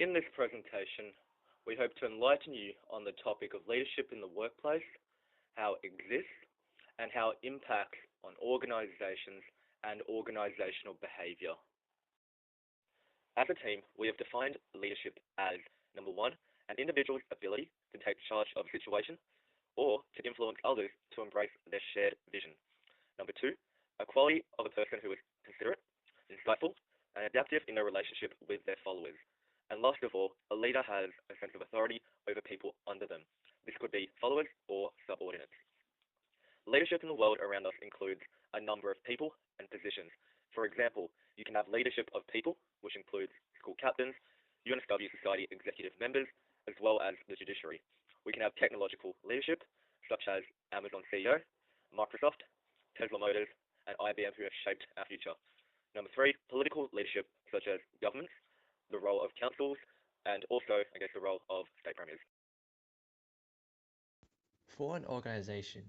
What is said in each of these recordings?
In this presentation, we hope to enlighten you on the topic of leadership in the workplace, how it exists, and how it impacts on organizations and organizational behavior. As a team, we have defined leadership as, number one, an individual's ability to take charge of a situation or to influence others to embrace their shared vision. Number two, a quality of a person who is considerate, insightful, and adaptive in their relationship with their followers. And last of all, a leader has a sense of authority over people under them. This could be followers or subordinates. Leadership in the world around us includes a number of people and positions. For example, you can have leadership of people, which includes school captains, UNSW Society executive members, as well as the judiciary. We can have technological leadership, such as Amazon CEO, Microsoft, Tesla Motors, and IBM, who have shaped our future. Number three, political leadership, such as governments, the role of councils, and also, the role of state premiers. For an organization,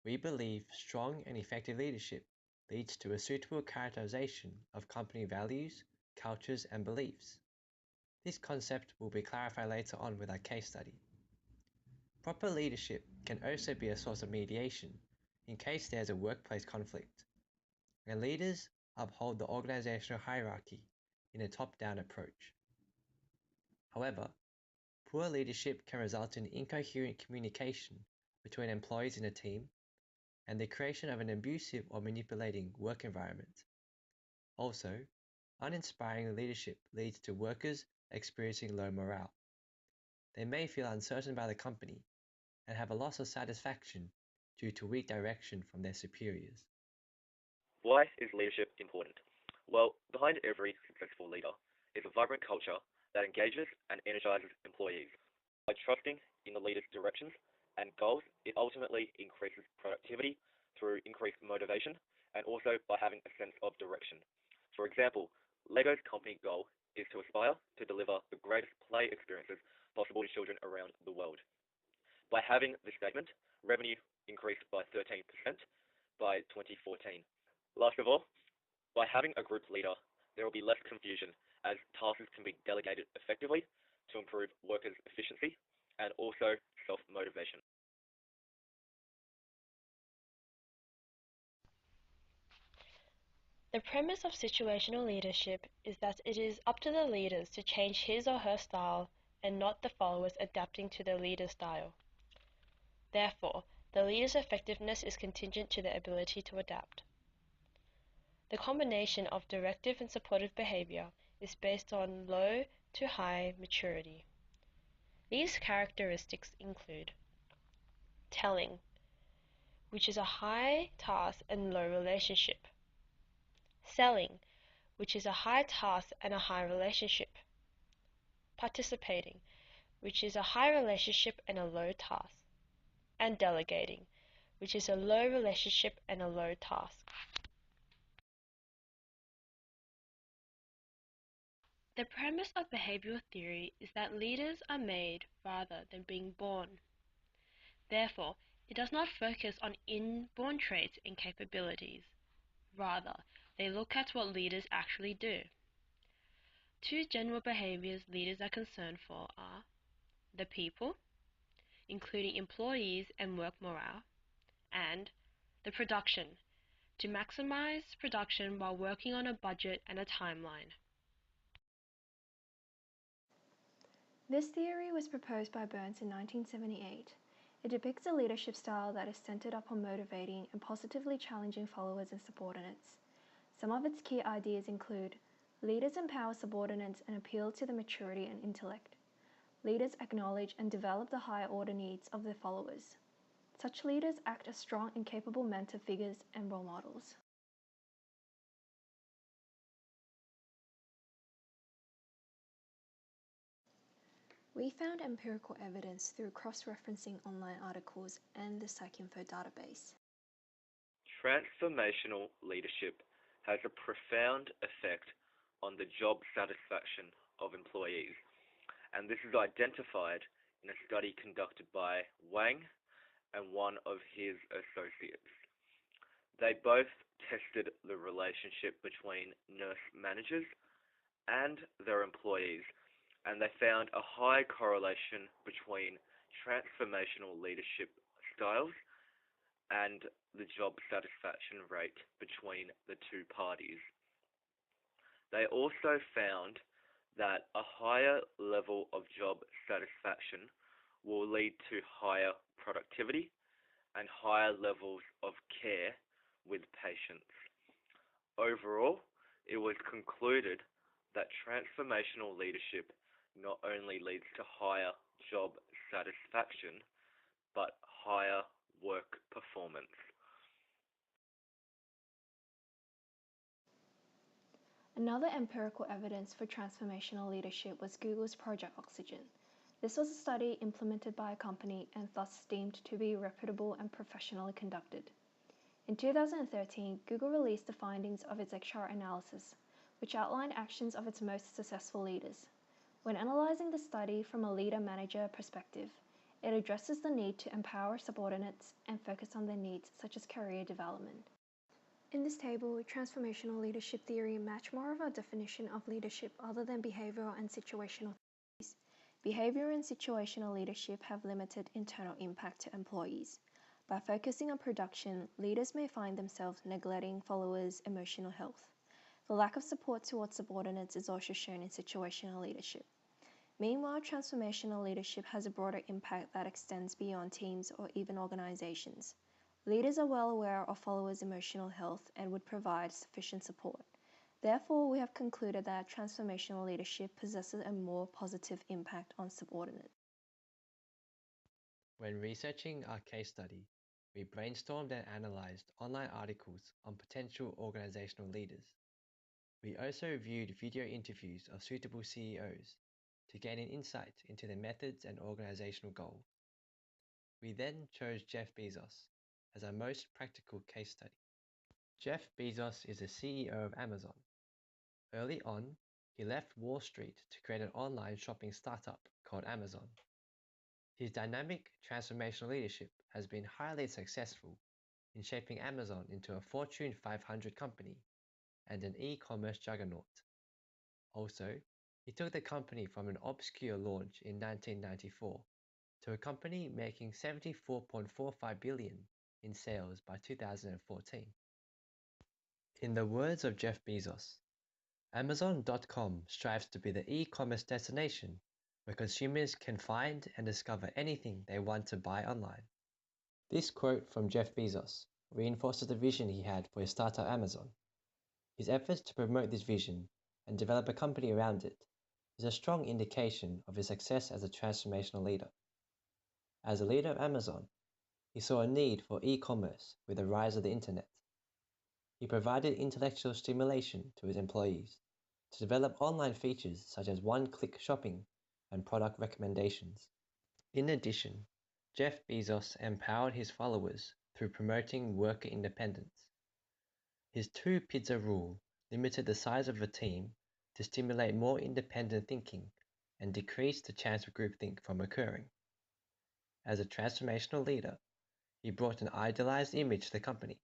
we believe strong and effective leadership leads to a suitable characterization of company values, cultures, and beliefs. This concept will be clarified later on with our case study. Proper leadership can also be a source of mediation in case there's a workplace conflict, and leaders uphold the organizational hierarchy in a top-down approach. However, poor leadership can result in incoherent communication between employees in a team and the creation of an abusive or manipulating work environment. Also, uninspiring leadership leads to workers experiencing low morale. They may feel uncertain about the company and have a loss of satisfaction due to weak direction from their superiors. Why is leadership important? Well, behind every successful leader is a vibrant culture that engages and energizes employees. By trusting in the leader's directions and goals, it ultimately increases productivity through increased motivation and also by having a sense of direction. For example, Lego's company goal is to aspire to deliver the greatest play experiences possible to children around the world. By having this statement, revenue increased by 13% by 2014. Last of all, by having a group leader, there will be less confusion as tasks can be delegated effectively to improve workers' efficiency and also self-motivation. The premise of situational leadership is that it is up to the leaders to change his or her style and not the followers adapting to the leader's style. Therefore, the leader's effectiveness is contingent to their ability to adapt. The combination of directive and supportive behavior is based on low to high maturity. These characteristics include telling, which is a high task and low relationship. Selling, which is a high task and a high relationship. Participating, which is a high relationship and a low task. And delegating, which is a low relationship and a low task. The premise of behavioral theory is that leaders are made rather than being born. Therefore, it does not focus on inborn traits and capabilities. Rather, they look at what leaders actually do. Two general behaviors leaders are concerned for are the people, including employees and work morale, and the production, to maximize production while working on a budget and a timeline. This theory was proposed by Burns in 1978. It depicts a leadership style that is centered upon motivating and positively challenging followers and subordinates. Some of its key ideas include leaders empower subordinates and appeal to the maturity and intellect. Leaders acknowledge and develop the higher order needs of their followers. Such leaders act as strong and capable mentor figures and role models. We found empirical evidence through cross-referencing online articles and the PsycInfo database. Transformational leadership has a profound effect on the job satisfaction of employees, and this is identified in a study conducted by Wang and one of his associates. They both tested the relationship between nurse managers and their employees and they found a high correlation between transformational leadership styles and the job satisfaction rate between the two parties. They also found that a higher level of job satisfaction will lead to higher productivity and higher levels of care with patients. Overall, it was concluded that transformational leadership not only leads to higher job satisfaction, but higher work performance. Another empirical evidence for transformational leadership was Google's Project Oxygen. This was a study implemented by a company and thus deemed to be reputable and professionally conducted. In 2013, Google released the findings of its XR analysis, which outlined actions of its most successful leaders. When analyzing the study from a leader-manager perspective, it addresses the need to empower subordinates and focus on their needs such as career development. In this table, transformational leadership theory match more of a definition of leadership other than behavioral and situational theories. Behavior and situational leadership have limited internal impact to employees. By focusing on production, leaders may find themselves neglecting followers' emotional health. The lack of support towards subordinates is also shown in situational leadership. Meanwhile, transformational leadership has a broader impact that extends beyond teams or even organizations. Leaders are well aware of followers' emotional health and would provide sufficient support. Therefore, we have concluded that transformational leadership possesses a more positive impact on subordinates. When researching our case study, we brainstormed and analyzed online articles on potential organizational leaders. We also reviewed video interviews of suitable CEOs to gain an insight into their methods and organizational goal. We then chose Jeff Bezos as our most practical case study. Jeff Bezos is the CEO of Amazon. Early on, he left Wall Street to create an online shopping startup called Amazon. His dynamic transformational leadership has been highly successful in shaping Amazon into a Fortune 500 company and an e-commerce juggernaut. Also, he took the company from an obscure launch in 1994 to a company making $74.45 billion in sales by 2014. In the words of Jeff Bezos, Amazon.com strives to be the e-commerce destination where consumers can find and discover anything they want to buy online. This quote from Jeff Bezos reinforces the vision he had for his startup Amazon. His efforts to promote this vision and develop a company around it is a strong indication of his success as a transformational leader. As a leader of Amazon, he saw a need for e-commerce with the rise of the internet. He provided intellectual stimulation to his employees to develop online features such as one-click shopping and product recommendations. In addition, Jeff Bezos empowered his followers through promoting worker independence. His two-pizza rule limited the size of a team to stimulate more independent thinking and decrease the chance of groupthink from occurring. As a transformational leader, he brought an idealized image to the company,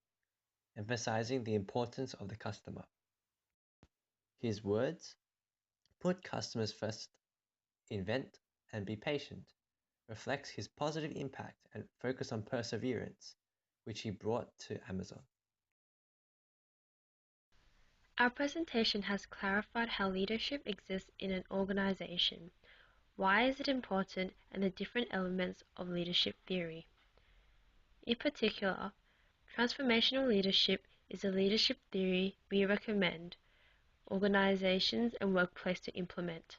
emphasizing the importance of the customer. His words, "Put customers first, invent, and be patient," reflects his positive impact and focus on perseverance, which he brought to Amazon. Our presentation has clarified how leadership exists in an organization, why is it important, and the different elements of leadership theory. In particular, transformational leadership is a leadership theory we recommend organizations and workplace to implement.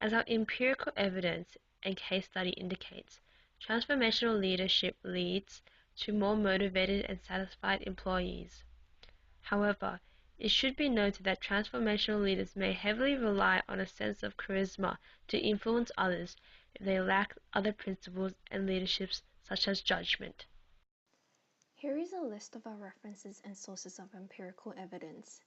As our empirical evidence and case study indicates, transformational leadership leads to more motivated and satisfied employees. However, it should be noted that transformational leaders may heavily rely on a sense of charisma to influence others if they lack other principles and leaderships such as judgment. Here is a list of our references and sources of empirical evidence.